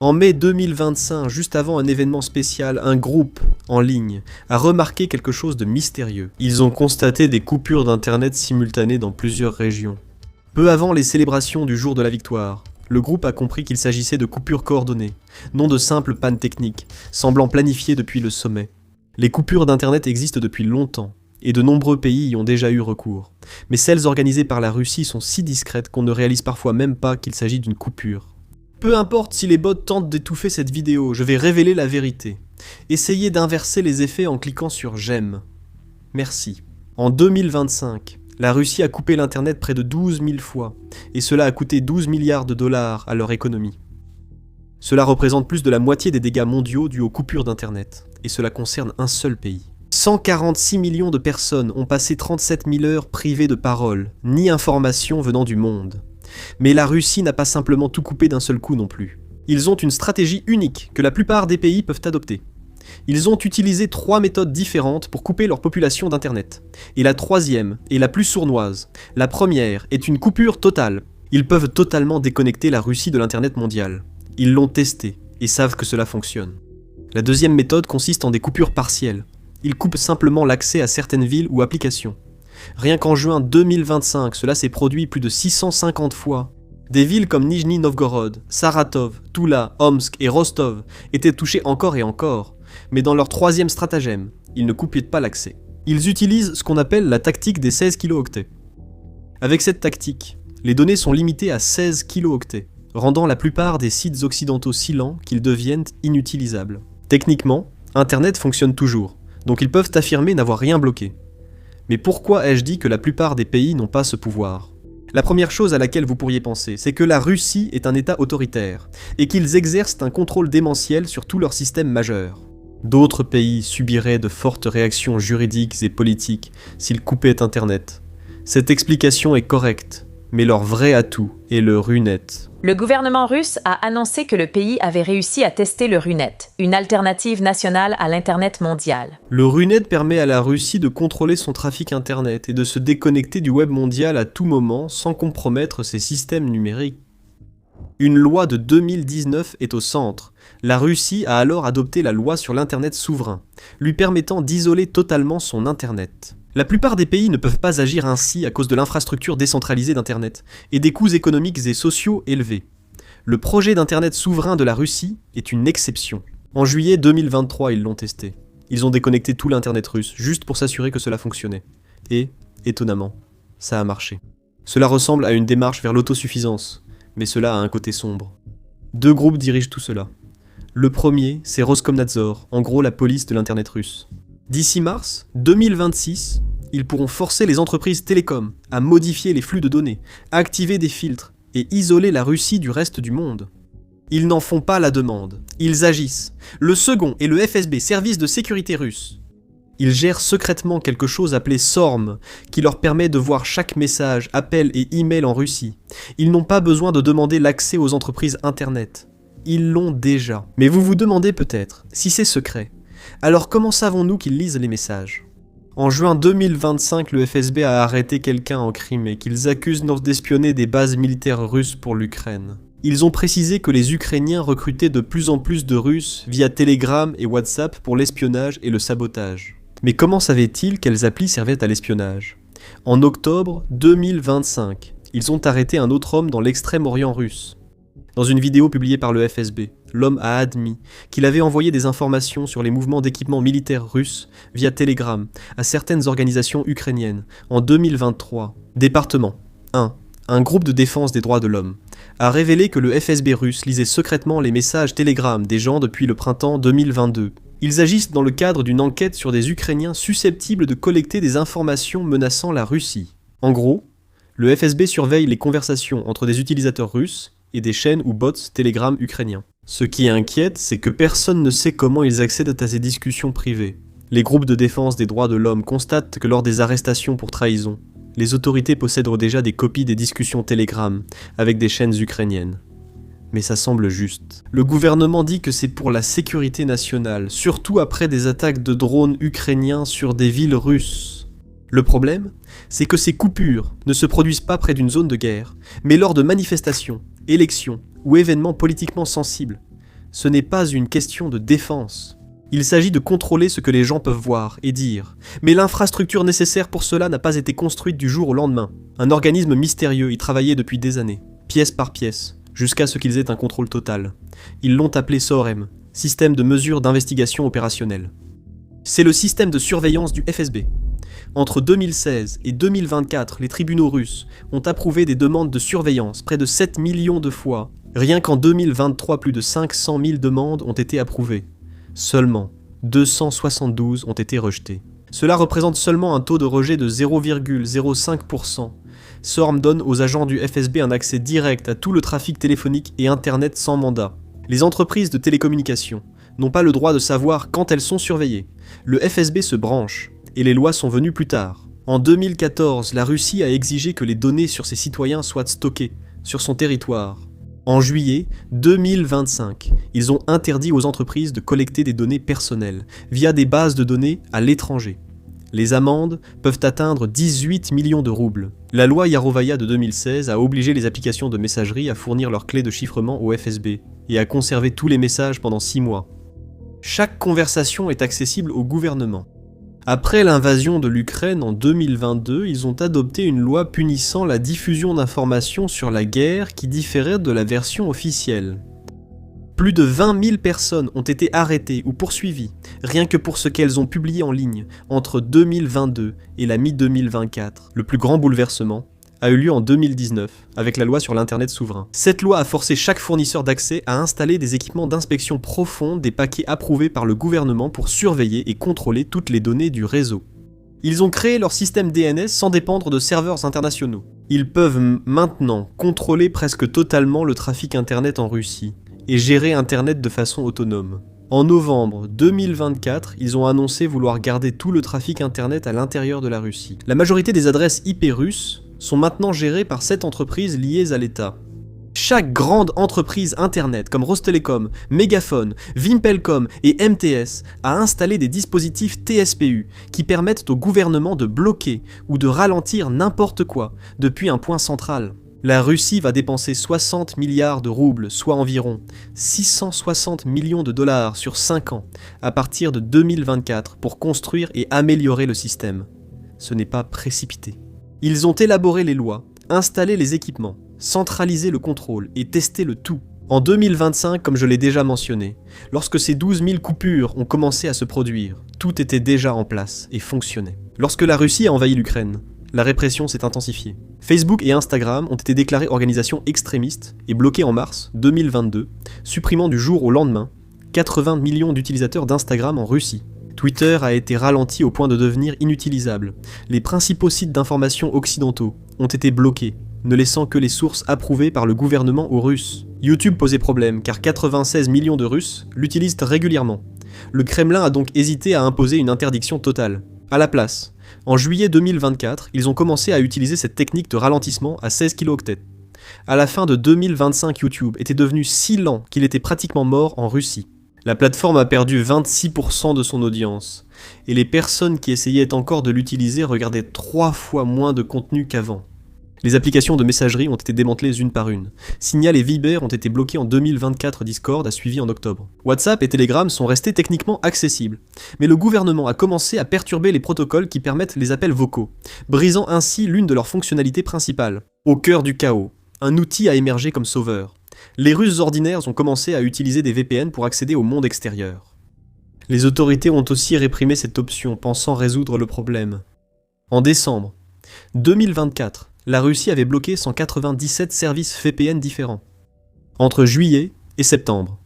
En mai 2025, juste avant un événement spécial, un groupe en ligne a remarqué quelque chose de mystérieux. Ils ont constaté des coupures d'internet simultanées dans plusieurs régions. Peu avant les célébrations du jour de la victoire, le groupe a compris qu'il s'agissait de coupures coordonnées, non de simples pannes techniques, semblant planifiées depuis le sommet. Les coupures d'internet existent depuis longtemps, et de nombreux pays y ont déjà eu recours. Mais celles organisées par la Russie sont si discrètes qu'on ne réalise parfois même pas qu'il s'agit d'une coupure. Peu importe si les bots tentent d'étouffer cette vidéo, je vais révéler la vérité. Essayez d'inverser les effets en cliquant sur j'aime. Merci. En 2025, la Russie a coupé l'internet près de 12 000 fois, et cela a coûté 12 milliards de dollars à leur économie. Cela représente plus de la moitié des dégâts mondiaux dus aux coupures d'internet, et cela concerne un seul pays. 146 millions de personnes ont passé 37 000 heures privées de parole, ni information venant du monde. Mais la Russie n'a pas simplement tout coupé d'un seul coup non plus. Ils ont une stratégie unique que la plupart des pays peuvent adopter. Ils ont utilisé 3 méthodes différentes pour couper leur population d'internet. Et la troisième est la plus sournoise. La première est une coupure totale. Ils peuvent totalement déconnecter la Russie de l'internet mondial. Ils l'ont testé et savent que cela fonctionne. La deuxième méthode consiste en des coupures partielles. Ils coupent simplement l'accès à certaines villes ou applications. Rien qu'en juin 2025, cela s'est produit plus de 650 fois. Des villes comme Nijni Novgorod, Saratov, Toula, Omsk et Rostov étaient touchées encore et encore, mais dans leur troisième stratagème, ils ne coupaient pas l'accès. Ils utilisent ce qu'on appelle la tactique des 16 kilooctets. Avec cette tactique, les données sont limitées à 16 kilooctets, rendant la plupart des sites occidentaux si lents qu'ils deviennent inutilisables. Techniquement, Internet fonctionne toujours, donc ils peuvent affirmer n'avoir rien bloqué. Mais pourquoi ai-je dit que la plupart des pays n'ont pas ce pouvoir ? La première chose à laquelle vous pourriez penser, c'est que la Russie est un État autoritaire, et qu'ils exercent un contrôle démentiel sur tout leur système majeur. D'autres pays subiraient de fortes réactions juridiques et politiques s'ils coupaient Internet. Cette explication est correcte, mais leur vrai atout est le RUNET. Le gouvernement russe a annoncé que le pays avait réussi à tester le RUNET, une alternative nationale à l'Internet mondial. Le RUNET permet à la Russie de contrôler son trafic Internet et de se déconnecter du web mondial à tout moment sans compromettre ses systèmes numériques. Une loi de 2019 est au centre. La Russie a alors adopté la loi sur l'Internet souverain, lui permettant d'isoler totalement son Internet. La plupart des pays ne peuvent pas agir ainsi à cause de l'infrastructure décentralisée d'Internet et des coûts économiques et sociaux élevés. Le projet d'Internet souverain de la Russie est une exception. En juillet 2023, ils l'ont testé. Ils ont déconnecté tout l'Internet russe, juste pour s'assurer que cela fonctionnait. Et, étonnamment, ça a marché. Cela ressemble à une démarche vers l'autosuffisance, mais cela a un côté sombre. 2 groupes dirigent tout cela. Le premier, c'est Roskomnadzor, en gros la police de l'Internet russe. D'ici mars 2026, ils pourront forcer les entreprises télécoms à modifier les flux de données, activer des filtres et isoler la Russie du reste du monde. Ils n'en font pas la demande, ils agissent. Le second est le FSB, service de sécurité russe. Ils gèrent secrètement quelque chose appelé SORM, qui leur permet de voir chaque message, appel et email en Russie. Ils n'ont pas besoin de demander l'accès aux entreprises Internet. Ils l'ont déjà. Mais vous vous demandez peut-être, si c'est secret, alors comment savons-nous qu'ils lisent les messages ? En juin 2025, le FSB a arrêté quelqu'un en Crimée qu'ils accusent d'espionner des bases militaires russes pour l'Ukraine. Ils ont précisé que les Ukrainiens recrutaient de plus en plus de Russes via Telegram et WhatsApp pour l'espionnage et le sabotage. Mais comment savaient-ils quelles applis servaient à l'espionnage ? En octobre 2025, ils ont arrêté un autre homme dans l'extrême-orient russe. Dans une vidéo publiée par le FSB, l'homme a admis qu'il avait envoyé des informations sur les mouvements d'équipements militaires russes via Telegram à certaines organisations ukrainiennes en 2023. Département 1. Un groupe de défense des droits de l'homme a révélé que le FSB russe lisait secrètement les messages Telegram des gens depuis le printemps 2022. Ils agissent dans le cadre d'une enquête sur des Ukrainiens susceptibles de collecter des informations menaçant la Russie. En gros, le FSB surveille les conversations entre des utilisateurs russes et des chaînes ou bots Telegram ukrainiens. Ce qui inquiète, c'est que personne ne sait comment ils accèdent à ces discussions privées. Les groupes de défense des droits de l'homme constatent que lors des arrestations pour trahison, les autorités possèdent déjà des copies des discussions Telegram avec des chaînes ukrainiennes. Mais ça semble juste. Le gouvernement dit que c'est pour la sécurité nationale, surtout après des attaques de drones ukrainiens sur des villes russes. Le problème, c'est que ces coupures ne se produisent pas près d'une zone de guerre, mais lors de manifestations, élections ou événements politiquement sensibles. Ce n'est pas une question de défense. Il s'agit de contrôler ce que les gens peuvent voir et dire. Mais l'infrastructure nécessaire pour cela n'a pas été construite du jour au lendemain. Un organisme mystérieux y travaillait depuis des années, pièce par pièce, jusqu'à ce qu'ils aient un contrôle total. Ils l'ont appelé SORM, Système de mesure d'investigation opérationnelle. C'est le système de surveillance du FSB. Entre 2016 et 2024, les tribunaux russes ont approuvé des demandes de surveillance près de 7 millions de fois. Rien qu'en 2023, plus de 500 000 demandes ont été approuvées. Seulement 272 ont été rejetées. Cela représente seulement un taux de rejet de 0,05%. SORM donne aux agents du FSB un accès direct à tout le trafic téléphonique et Internet sans mandat. Les entreprises de télécommunications n'ont pas le droit de savoir quand elles sont surveillées. Le FSB se branche, et les lois sont venues plus tard. En 2014, la Russie a exigé que les données sur ses citoyens soient stockées sur son territoire. En juillet 2025, ils ont interdit aux entreprises de collecter des données personnelles via des bases de données à l'étranger. Les amendes peuvent atteindre 18 millions de roubles. La loi Yarovaya de 2016 a obligé les applications de messagerie à fournir leurs clés de chiffrement au FSB et à conserver tous les messages pendant 6 mois. Chaque conversation est accessible au gouvernement. Après l'invasion de l'Ukraine en 2022, ils ont adopté une loi punissant la diffusion d'informations sur la guerre qui différait de la version officielle. Plus de 20 000 personnes ont été arrêtées ou poursuivies, rien que pour ce qu'elles ont publié en ligne entre 2022 et la mi-2024. Le plus grand bouleversement a eu lieu en 2019, avec la loi sur l'Internet souverain. Cette loi a forcé chaque fournisseur d'accès à installer des équipements d'inspection profonde des paquets approuvés par le gouvernement pour surveiller et contrôler toutes les données du réseau. Ils ont créé leur système DNS sans dépendre de serveurs internationaux. Ils peuvent maintenant contrôler presque totalement le trafic Internet en Russie et gérer Internet de façon autonome. En novembre 2024, ils ont annoncé vouloir garder tout le trafic Internet à l'intérieur de la Russie. La majorité des adresses IP russes sont maintenant gérées par 7 entreprises liées à l'État. Chaque grande entreprise Internet comme Rostelecom, Megafon, Vimpelcom et MTS a installé des dispositifs TSPU qui permettent au gouvernement de bloquer ou de ralentir n'importe quoi depuis un point central. La Russie va dépenser 60 milliards de roubles, soit environ 660 millions de dollars sur 5 ans, à partir de 2024 pour construire et améliorer le système. Ce n'est pas précipité. Ils ont élaboré les lois, installé les équipements, centralisé le contrôle et testé le tout. En 2025, comme je l'ai déjà mentionné, lorsque ces 12 000 coupures ont commencé à se produire, tout était déjà en place et fonctionnait. Lorsque la Russie a envahi l'Ukraine, la répression s'est intensifiée. Facebook et Instagram ont été déclarés organisations extrémistes et bloqués en mars 2022, supprimant du jour au lendemain 80 millions d'utilisateurs d'Instagram en Russie. Twitter a été ralenti au point de devenir inutilisable. Les principaux sites d'information occidentaux ont été bloqués, ne laissant que les sources approuvées par le gouvernement aux Russes. YouTube posait problème car 96 millions de Russes l'utilisent régulièrement. Le Kremlin a donc hésité à imposer une interdiction totale. À la place, en juillet 2024, ils ont commencé à utiliser cette technique de ralentissement à 16 kHz. À la fin de 2025, YouTube était devenu si lent qu'il était pratiquement mort en Russie. La plateforme a perdu 26% de son audience, et les personnes qui essayaient encore de l'utiliser regardaient 3 fois moins de contenu qu'avant. Les applications de messagerie ont été démantelées une par une. Signal et Viber ont été bloqués en 2024, Discord a suivi en octobre. WhatsApp et Telegram sont restés techniquement accessibles, mais le gouvernement a commencé à perturber les protocoles qui permettent les appels vocaux, brisant ainsi l'une de leurs fonctionnalités principales. Au cœur du chaos, un outil a émergé comme sauveur. Les Russes ordinaires ont commencé à utiliser des VPN pour accéder au monde extérieur. Les autorités ont aussi réprimé cette option, pensant résoudre le problème. En décembre 2024, la Russie avait bloqué 197 services VPN différents. Entre juillet et septembre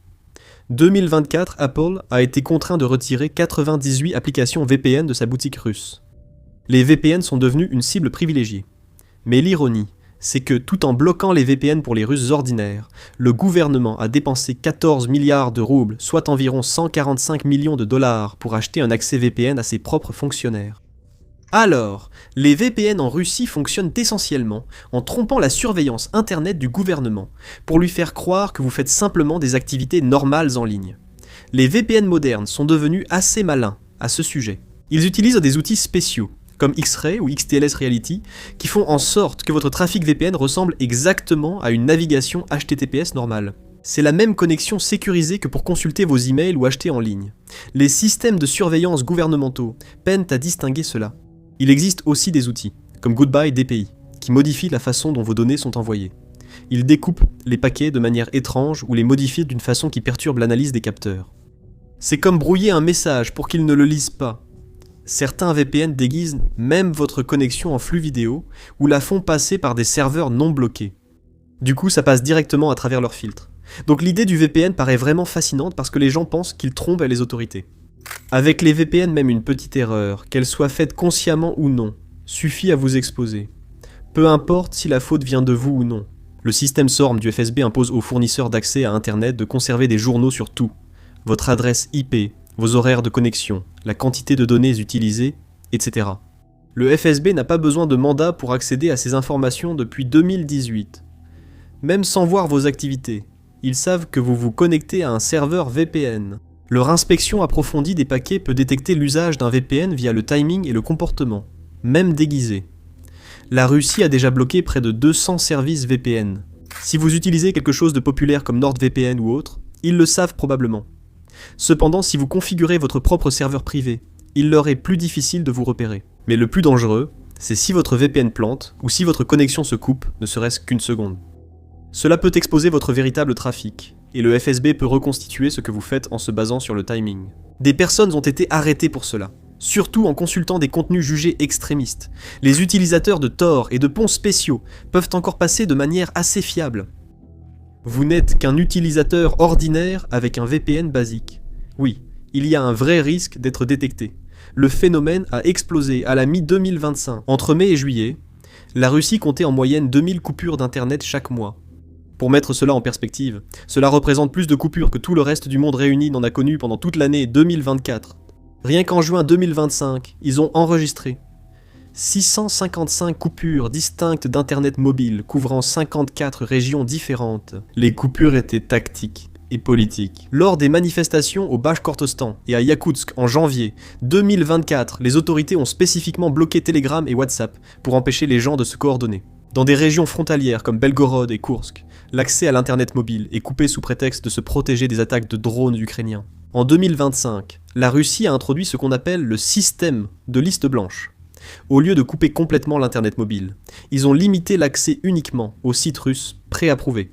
2024, Apple a été contraint de retirer 98 applications VPN de sa boutique russe. Les VPN sont devenus une cible privilégiée. Mais l'ironie, c'est que tout en bloquant les VPN pour les Russes ordinaires, le gouvernement a dépensé 14 milliards de roubles, soit environ 145 millions de dollars, pour acheter un accès VPN à ses propres fonctionnaires. Alors, les VPN en Russie fonctionnent essentiellement en trompant la surveillance Internet du gouvernement, pour lui faire croire que vous faites simplement des activités normales en ligne. Les VPN modernes sont devenus assez malins à ce sujet. Ils utilisent des outils spéciaux, comme X-Ray ou XTLS Reality, qui font en sorte que votre trafic VPN ressemble exactement à une navigation HTTPS normale. C'est la même connexion sécurisée que pour consulter vos emails ou acheter en ligne. Les systèmes de surveillance gouvernementaux peinent à distinguer cela. Il existe aussi des outils, comme Goodbye DPI, qui modifient la façon dont vos données sont envoyées. Ils découpent les paquets de manière étrange ou les modifient d'une façon qui perturbe l'analyse des capteurs. C'est comme brouiller un message pour qu'ils ne le lisent pas. Certains VPN déguisent même votre connexion en flux vidéo ou la font passer par des serveurs non bloqués. Du coup, ça passe directement à travers leurs filtres. Donc l'idée du VPN paraît vraiment fascinante parce que les gens pensent qu'ils trompent les autorités. Avec les VPN, même une petite erreur, qu'elle soit faite consciemment ou non, suffit à vous exposer. Peu importe si la faute vient de vous ou non. Le système SORM du FSB impose aux fournisseurs d'accès à Internet de conserver des journaux sur tout. Votre adresse IP, vos horaires de connexion, la quantité de données utilisées, etc. Le FSB n'a pas besoin de mandat pour accéder à ces informations depuis 2018. Même sans voir vos activités, ils savent que vous vous connectez à un serveur VPN. Leur inspection approfondie des paquets peut détecter l'usage d'un VPN via le timing et le comportement, même déguisé. La Russie a déjà bloqué près de 200 services VPN. Si vous utilisez quelque chose de populaire comme NordVPN ou autre, ils le savent probablement. Cependant, si vous configurez votre propre serveur privé, il leur est plus difficile de vous repérer. Mais le plus dangereux, c'est si votre VPN plante ou si votre connexion se coupe, ne serait-ce qu'une seconde. Cela peut exposer votre véritable trafic, et le FSB peut reconstituer ce que vous faites en se basant sur le timing. Des personnes ont été arrêtées pour cela, surtout en consultant des contenus jugés extrémistes. Les utilisateurs de Tor et de ponts spéciaux peuvent encore passer de manière assez fiable. Vous n'êtes qu'un utilisateur ordinaire avec un VPN basique. Oui, il y a un vrai risque d'être détecté. Le phénomène a explosé à la mi-2025. Entre mai et juillet, la Russie comptait en moyenne 2000 coupures d'internet chaque mois. Pour mettre cela en perspective, cela représente plus de coupures que tout le reste du monde réuni n'en a connu pendant toute l'année 2024. Rien qu'en juin 2025, ils ont enregistré 655 coupures distinctes d'internet mobile couvrant 54 régions différentes. Les coupures étaient tactiques et politiques. Lors des manifestations au Bachkortostan et à Yakoutsk en janvier 2024, les autorités ont spécifiquement bloqué Telegram et WhatsApp pour empêcher les gens de se coordonner. Dans des régions frontalières comme Belgorod et Koursk, l'accès à l'internet mobile est coupé sous prétexte de se protéger des attaques de drones ukrainiens. En 2025, la Russie a introduit ce qu'on appelle le système de liste blanche. Au lieu de couper complètement l'internet mobile, ils ont limité l'accès uniquement aux sites russes préapprouvés.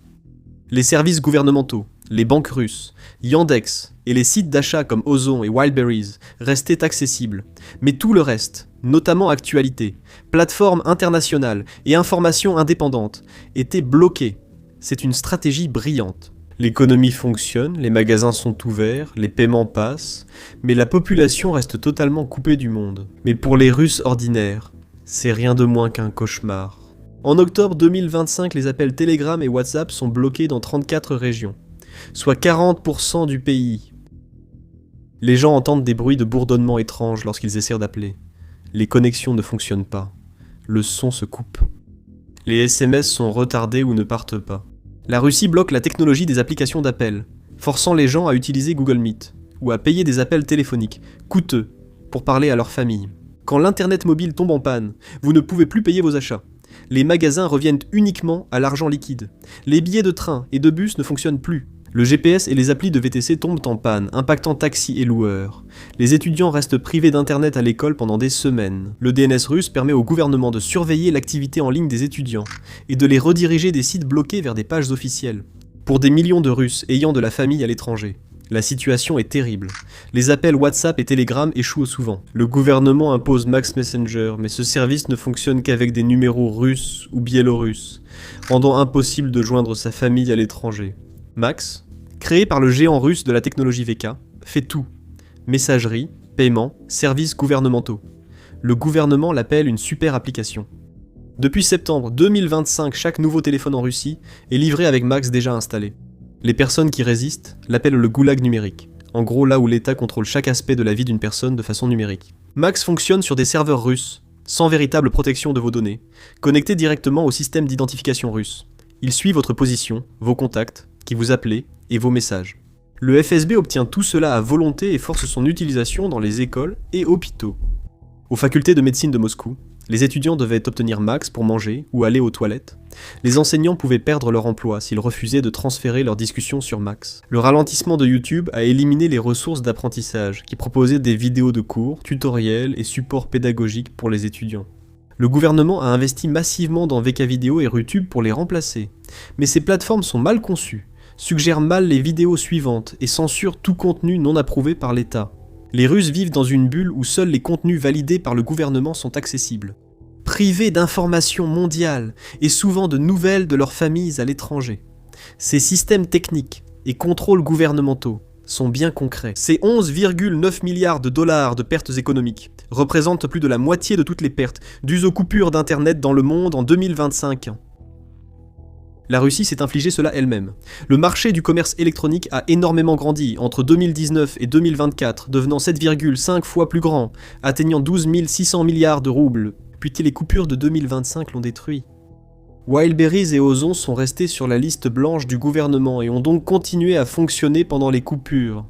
Les services gouvernementaux, les banques russes, Yandex et les sites d'achat comme Ozon et Wildberries restaient accessibles, mais tout le reste, notamment actualités, plateformes internationales et informations indépendantes, était bloqué. C'est une stratégie brillante. L'économie fonctionne, les magasins sont ouverts, les paiements passent, mais la population reste totalement coupée du monde. Mais pour les Russes ordinaires, c'est rien de moins qu'un cauchemar. En octobre 2025, les appels Telegram et WhatsApp sont bloqués dans 34 régions, soit 40% du pays. Les gens entendent des bruits de bourdonnement étranges lorsqu'ils essaient d'appeler. Les connexions ne fonctionnent pas. Le son se coupe. Les SMS sont retardés ou ne partent pas. La Russie bloque la technologie des applications d'appel, forçant les gens à utiliser Google Meet, ou à payer des appels téléphoniques, coûteux, pour parler à leur famille. Quand l'internet mobile tombe en panne, vous ne pouvez plus payer vos achats. Les magasins reviennent uniquement à l'argent liquide. Les billets de train et de bus ne fonctionnent plus. Le GPS et les applis de VTC tombent en panne, impactant taxis et loueurs. Les étudiants restent privés d'internet à l'école pendant des semaines. Le DNS russe permet au gouvernement de surveiller l'activité en ligne des étudiants et de les rediriger des sites bloqués vers des pages officielles. Pour des millions de Russes ayant de la famille à l'étranger, la situation est terrible. Les appels WhatsApp et Telegram échouent souvent. Le gouvernement impose Max Messenger, mais ce service ne fonctionne qu'avec des numéros russes ou biélorusses, rendant impossible de joindre sa famille à l'étranger. Max, créé par le géant russe de la technologie VK, fait tout. Messagerie, paiement, services gouvernementaux. Le gouvernement l'appelle une super application. Depuis septembre 2025, chaque nouveau téléphone en Russie est livré avec Max déjà installé. Les personnes qui résistent l'appellent le goulag numérique, en gros là où l'État contrôle chaque aspect de la vie d'une personne de façon numérique. Max fonctionne sur des serveurs russes, sans véritable protection de vos données, connectés directement au système d'identification russe. Il suit votre position, vos contacts, qui vous appelez, et vos messages. Le FSB obtient tout cela à volonté et force son utilisation dans les écoles et hôpitaux. Aux facultés de médecine de Moscou, Les étudiants devaient obtenir max pour manger ou aller aux toilettes. Les enseignants pouvaient perdre leur emploi s'ils refusaient de transférer leurs discussions sur max. Le ralentissement de YouTube a éliminé les ressources d'apprentissage qui proposaient des vidéos de cours, tutoriels et supports pédagogiques pour les étudiants. Le gouvernement a investi massivement dans VK Vidéo et RuTube pour les remplacer. Mais ces plateformes sont mal conçues, suggèrent mal les vidéos suivantes et censurent tout contenu non approuvé par l'État. Les Russes vivent dans une bulle où seuls les contenus validés par le gouvernement sont accessibles. Privés d'informations mondiales et souvent de nouvelles de leurs familles à l'étranger. Ces systèmes techniques et contrôles gouvernementaux sont bien concrets. Ces 11,9 milliards de dollars de pertes économiques représentent plus de la moitié de toutes les pertes dues aux coupures d'Internet dans le monde en 2025. La Russie s'est infligé cela elle-même. Le marché du commerce électronique a énormément grandi entre 2019 et 2024, devenant 7,5 fois plus grand, atteignant 12 600 milliards de roubles. Puis les coupures de 2025 l'ont détruit. Wildberries et Ozon sont restés sur la liste blanche du gouvernement et ont donc continué à fonctionner pendant les coupures.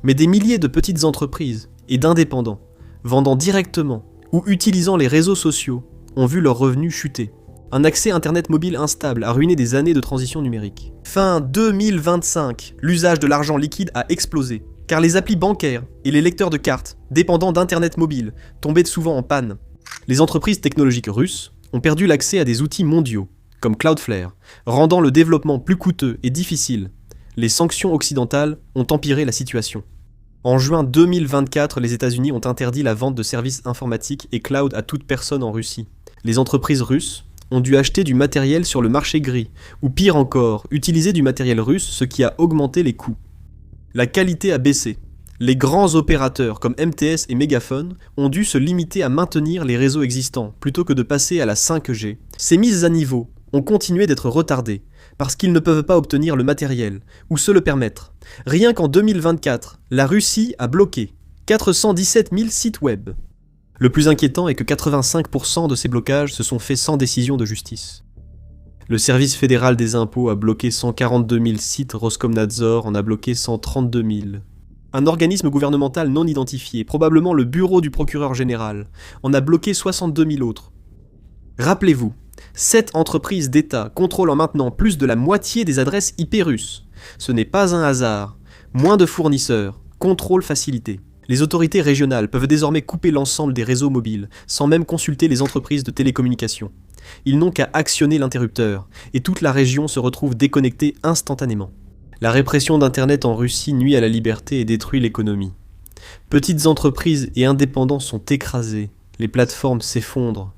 Mais des milliers de petites entreprises et d'indépendants, vendant directement ou utilisant les réseaux sociaux, ont vu leurs revenus chuter. Un accès Internet mobile instable a ruiné des années de transition numérique. Fin 2025, l'usage de l'argent liquide a explosé, car les applis bancaires et les lecteurs de cartes, dépendants d'Internet mobile, tombaient souvent en panne. Les entreprises technologiques russes ont perdu l'accès à des outils mondiaux, comme Cloudflare, rendant le développement plus coûteux et difficile. Les sanctions occidentales ont empiré la situation. En juin 2024, les États-Unis ont interdit la vente de services informatiques et cloud à toute personne en Russie. Les entreprises russes ont dû acheter du matériel sur le marché gris, ou pire encore, utiliser du matériel russe, ce qui a augmenté les coûts. La qualité a baissé. Les grands opérateurs comme MTS et Megaphone ont dû se limiter à maintenir les réseaux existants, plutôt que de passer à la 5G. Ces mises à niveau ont continué d'être retardées, parce qu'ils ne peuvent pas obtenir le matériel, ou se le permettre. Rien qu'en 2024, la Russie a bloqué 417 000 sites web. Le plus inquiétant est que 85% de ces blocages se sont faits sans décision de justice. Le service fédéral des impôts a bloqué 142 000 sites, Roskomnadzor en a bloqué 132 000. Un organisme gouvernemental non identifié, probablement le bureau du procureur général, en a bloqué 62 000 autres. Rappelez-vous, 7 entreprises d'État contrôlant maintenant plus de la moitié des adresses IP russes. Ce n'est pas un hasard. Moins de fournisseurs, contrôle facilité. Les autorités régionales peuvent désormais couper l'ensemble des réseaux mobiles, sans même consulter les entreprises de télécommunications. Ils n'ont qu'à actionner l'interrupteur, et toute la région se retrouve déconnectée instantanément. La répression d'Internet en Russie nuit à la liberté et détruit l'économie. Petites entreprises et indépendants sont écrasés, les plateformes s'effondrent.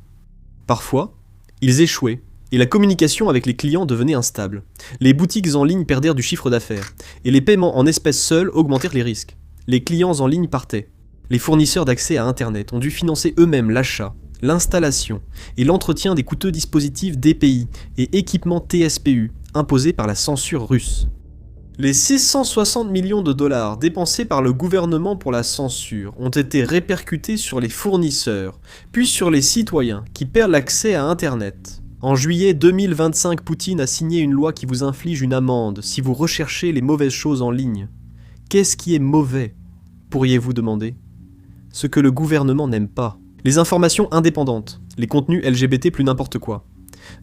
Parfois, ils échouaient, et la communication avec les clients devenait instable. Les boutiques en ligne perdèrent du chiffre d'affaires, et les paiements en espèces seuls augmentèrent les risques. Les clients en ligne partaient. Les fournisseurs d'accès à Internet ont dû financer eux-mêmes l'achat, l'installation et l'entretien des coûteux dispositifs DPI et équipements TSPU imposés par la censure russe. Les 660 millions de dollars dépensés par le gouvernement pour la censure ont été répercutés sur les fournisseurs, puis sur les citoyens qui perdent l'accès à Internet. En juillet 2025, Poutine a signé une loi qui vous inflige une amende si vous recherchez les mauvaises choses en ligne. Qu'est-ce qui est mauvais, pourriez-vous demander? Ce que le gouvernement n'aime pas. Les informations indépendantes, les contenus LGBT plus n'importe quoi.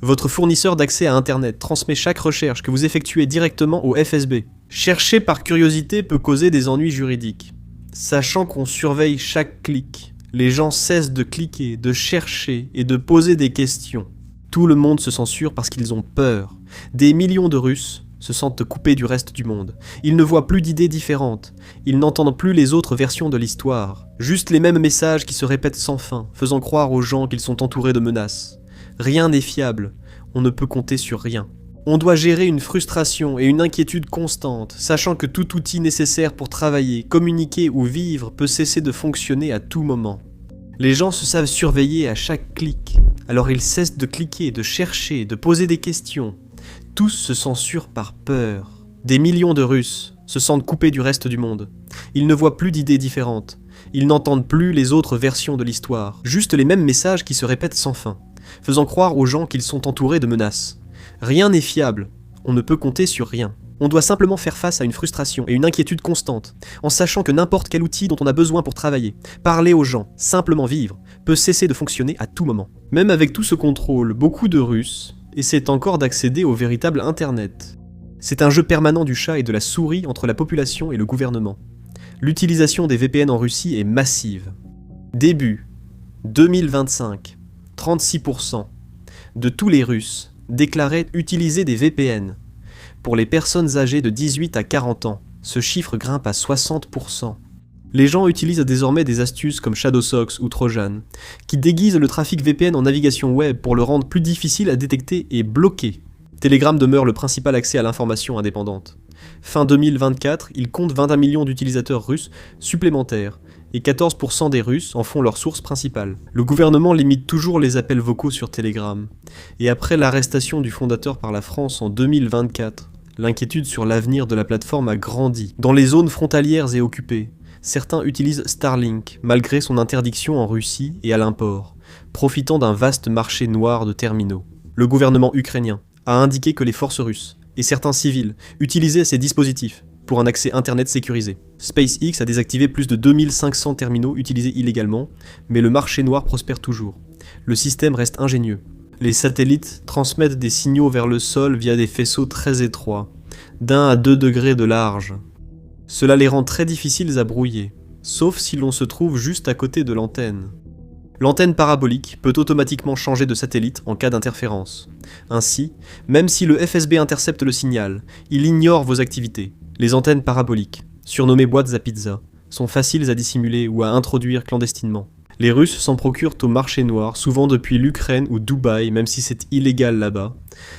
Votre fournisseur d'accès à Internet transmet chaque recherche que vous effectuez directement au FSB. Chercher par curiosité peut causer des ennuis juridiques. Sachant qu'on surveille chaque clic, les gens cessent de cliquer, de chercher et de poser des questions. Tout le monde se censure parce qu'ils ont peur. Des millions de Russes se sentent coupés du reste du monde. Ils ne voient plus d'idées différentes. Ils n'entendent plus les autres versions de l'histoire. Juste les mêmes messages qui se répètent sans fin, faisant croire aux gens qu'ils sont entourés de menaces. Rien n'est fiable. On ne peut compter sur rien. On doit gérer une frustration et une inquiétude constante, sachant que tout outil nécessaire pour travailler, communiquer ou vivre peut cesser de fonctionner à tout moment. Les gens se savent surveiller à chaque clic. Alors ils cessent de cliquer, de chercher, de poser des questions. Tous se censurent par peur. Des millions de Russes se sentent coupés du reste du monde. Ils ne voient plus d'idées différentes. Ils n'entendent plus les autres versions de l'histoire. Juste les mêmes messages qui se répètent sans fin, faisant croire aux gens qu'ils sont entourés de menaces. Rien n'est fiable. On ne peut compter sur rien. On doit simplement faire face à une frustration et une inquiétude constante, en sachant que n'importe quel outil dont on a besoin pour travailler, parler aux gens, simplement vivre, peut cesser de fonctionner à tout moment. Même avec tout ce contrôle, beaucoup de Russes essaient encore d'accéder au véritable Internet. C'est un jeu permanent du chat et de la souris entre la population et le gouvernement. L'utilisation des VPN en Russie est massive. Début 2025, 36% de tous les Russes déclaraient utiliser des VPN. Pour les personnes âgées de 18 à 40 ans, ce chiffre grimpe à 60%. Les gens utilisent désormais des astuces comme ShadowSocks ou Trojan, qui déguisent le trafic VPN en navigation web pour le rendre plus difficile à détecter et bloquer. Telegram demeure le principal accès à l'information indépendante. Fin 2024, il compte 21 millions d'utilisateurs russes supplémentaires, et 14% des Russes en font leur source principale. Le gouvernement limite toujours les appels vocaux sur Telegram, et après l'arrestation du fondateur par la France en 2024, l'inquiétude sur l'avenir de la plateforme a grandi. Dans les zones frontalières et occupées, certains utilisent Starlink, malgré son interdiction en Russie et à l'import, profitant d'un vaste marché noir de terminaux. Le gouvernement ukrainien a indiqué que les forces russes et certains civils utilisaient ces dispositifs pour un accès internet sécurisé. SpaceX a désactivé plus de 2500 terminaux utilisés illégalement, mais le marché noir prospère toujours. Le système reste ingénieux. Les satellites transmettent des signaux vers le sol via des faisceaux très étroits, d'1 à 2 degrés de large. Cela les rend très difficiles à brouiller, sauf si l'on se trouve juste à côté de l'antenne. L'antenne parabolique peut automatiquement changer de satellite en cas d'interférence. Ainsi, même si le FSB intercepte le signal, il ignore vos activités. Les antennes paraboliques, surnommées boîtes à pizza, sont faciles à dissimuler ou à introduire clandestinement. Les Russes s'en procurent au marché noir, souvent depuis l'Ukraine ou Dubaï, même si c'est illégal là-bas.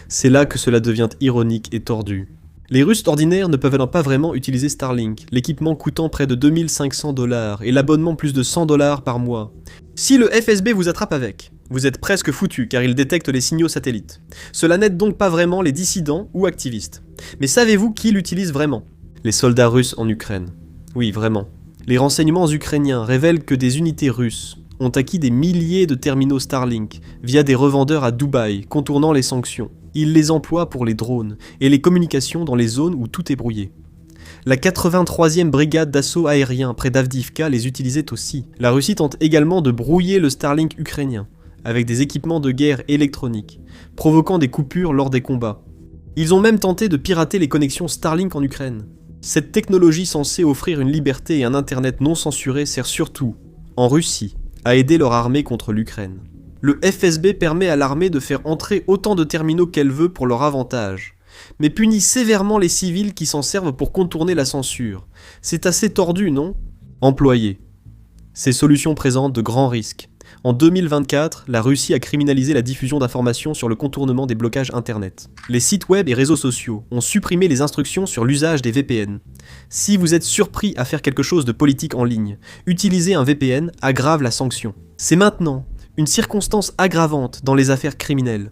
C'est là que cela devient ironique et tordu. Les Russes d'ordinaire ne peuvent pas vraiment utiliser Starlink, l'équipement coûtant près de 2500 $ et l'abonnement plus de 100 $ par mois. Si le FSB vous attrape avec, vous êtes presque foutu car il détecte les signaux satellites. Cela n'aide donc pas vraiment les dissidents ou activistes. Mais savez-vous qui l'utilise vraiment ? Les soldats russes en Ukraine. Oui, vraiment. Les renseignements ukrainiens révèlent que des unités russes ont acquis des milliers de terminaux Starlink via des revendeurs à Dubaï, contournant les sanctions. Ils les emploient pour les drones et les communications dans les zones où tout est brouillé. La 83e brigade d'assaut aérien près d'Avdiivka les utilisait aussi. La Russie tente également de brouiller le Starlink ukrainien, avec des équipements de guerre électroniques, provoquant des coupures lors des combats. Ils ont même tenté de pirater les connexions Starlink en Ukraine. Cette technologie censée offrir une liberté et un internet non censuré sert surtout, en Russie, à aider leur armée contre l'Ukraine. Le FSB permet à l'armée de faire entrer autant de terminaux qu'elle veut pour leur avantage, mais punit sévèrement les civils qui s'en servent pour contourner la censure. C'est assez tordu, non ? Employés. Ces solutions présentent de grands risques. En 2024, la Russie a criminalisé la diffusion d'informations sur le contournement des blocages Internet. Les sites web et réseaux sociaux ont supprimé les instructions sur l'usage des VPN. Si vous êtes surpris à faire quelque chose de politique en ligne, utiliser un VPN aggrave la sanction. C'est maintenant une circonstance aggravante dans les affaires criminelles.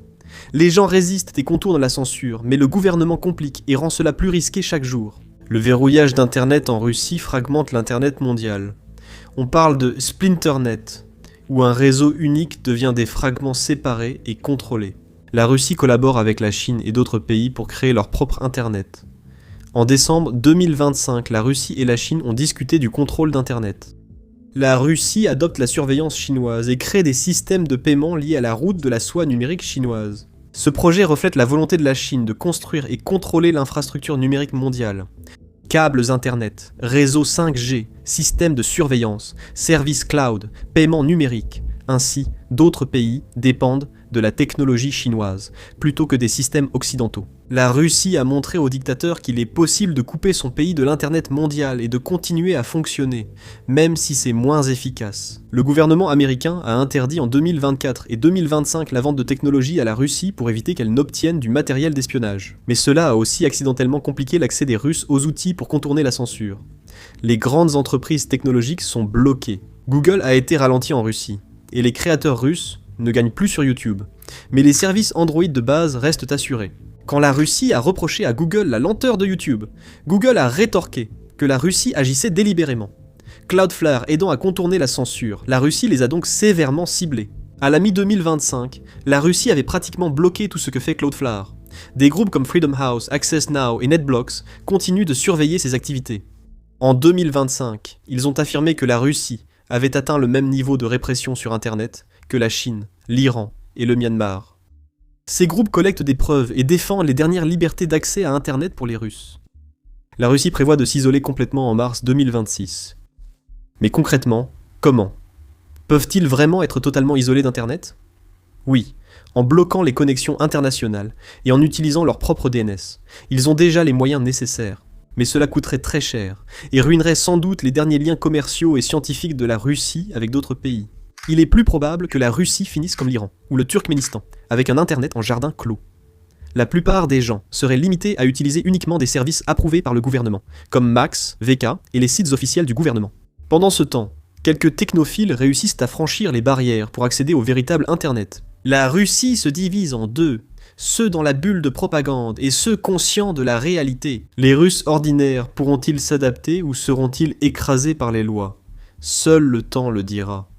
Les gens résistent et contournent la censure, mais le gouvernement complique et rend cela plus risqué chaque jour. Le verrouillage d'Internet en Russie fragmente l'Internet mondial. On parle de Splinternet, où un réseau unique devient des fragments séparés et contrôlés. La Russie collabore avec la Chine et d'autres pays pour créer leur propre Internet. En décembre 2025, la Russie et la Chine ont discuté du contrôle d'Internet. La Russie adopte la surveillance chinoise et crée des systèmes de paiement liés à la route de la soie numérique chinoise. Ce projet reflète la volonté de la Chine de construire et contrôler l'infrastructure numérique mondiale. Câbles Internet, réseaux 5G, systèmes de surveillance, services cloud, paiement numérique. Ainsi, d'autres pays dépendent de la technologie chinoise, plutôt que des systèmes occidentaux. La Russie a montré aux dictateurs qu'il est possible de couper son pays de l'Internet mondial et de continuer à fonctionner, même si c'est moins efficace. Le gouvernement américain a interdit en 2024 et 2025 la vente de technologies à la Russie pour éviter qu'elle n'obtienne du matériel d'espionnage. Mais cela a aussi accidentellement compliqué l'accès des Russes aux outils pour contourner la censure. Les grandes entreprises technologiques sont bloquées. Google a été ralenti en Russie, et les créateurs russes ne gagnent plus sur YouTube. Mais les services Android de base restent assurés. Quand la Russie a reproché à Google la lenteur de YouTube, Google a rétorqué que la Russie agissait délibérément. Cloudflare aidant à contourner la censure, la Russie les a donc sévèrement ciblés. À la mi-2025, la Russie avait pratiquement bloqué tout ce que fait Cloudflare. Des groupes comme Freedom House, Access Now et NetBlocks continuent de surveiller ces activités. En 2025, ils ont affirmé que la Russie avait atteint le même niveau de répression sur Internet que la Chine, l'Iran et le Myanmar. Ces groupes collectent des preuves et défendent les dernières libertés d'accès à Internet pour les Russes. La Russie prévoit de s'isoler complètement en mars 2026. Mais concrètement, comment ? Peuvent-ils vraiment être totalement isolés d'Internet ? Oui, en bloquant les connexions internationales et en utilisant leur propre DNS. Ils ont déjà les moyens nécessaires, mais cela coûterait très cher et ruinerait sans doute les derniers liens commerciaux et scientifiques de la Russie avec d'autres pays. Il est plus probable que la Russie finisse comme l'Iran ou le Turkménistan, avec un Internet en jardin clos. La plupart des gens seraient limités à utiliser uniquement des services approuvés par le gouvernement, comme Max, VK et les sites officiels du gouvernement. Pendant ce temps, quelques technophiles réussissent à franchir les barrières pour accéder au véritable Internet. La Russie se divise en deux, ceux dans la bulle de propagande et ceux conscients de la réalité. Les Russes ordinaires pourront-ils s'adapter ou seront-ils écrasés par les lois ? Seul le temps le dira.